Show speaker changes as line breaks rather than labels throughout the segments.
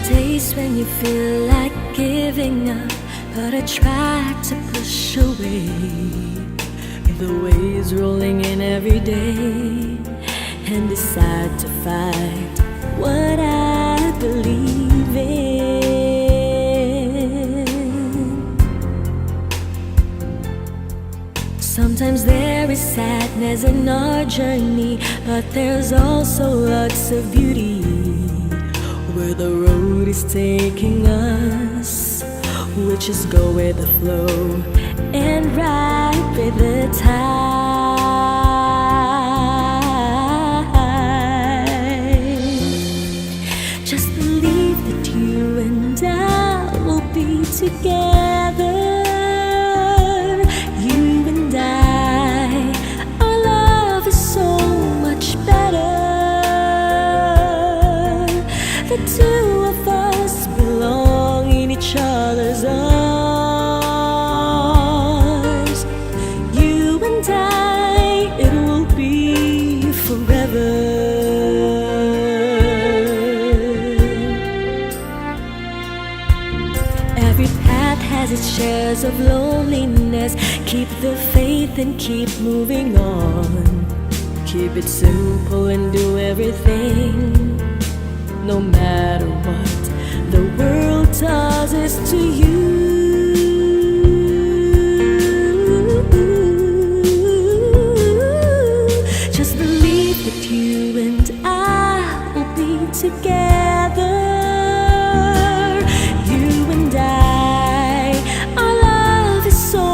days when you feel like giving up, but I try to push away the waves rolling in every day, and decide to fight what I believe in. Sometimes there is sadness in our journey, but there's also lots of beauty where the road is taking us. We'll just go with the flow and ride with the tide. Just believe that you and I will be together. You and I, our love is so much better. The two of us belong in each other's arms. You and I, it will be forever. Every path has its shares of loneliness. Keep the faith and keep moving on. Keep it simple and do everything, no matter what the world does is to you. Just believe that you and I will be together. You and I, our love is so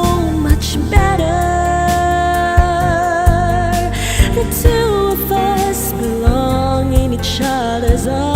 much better. The two of us belong in each other's arms.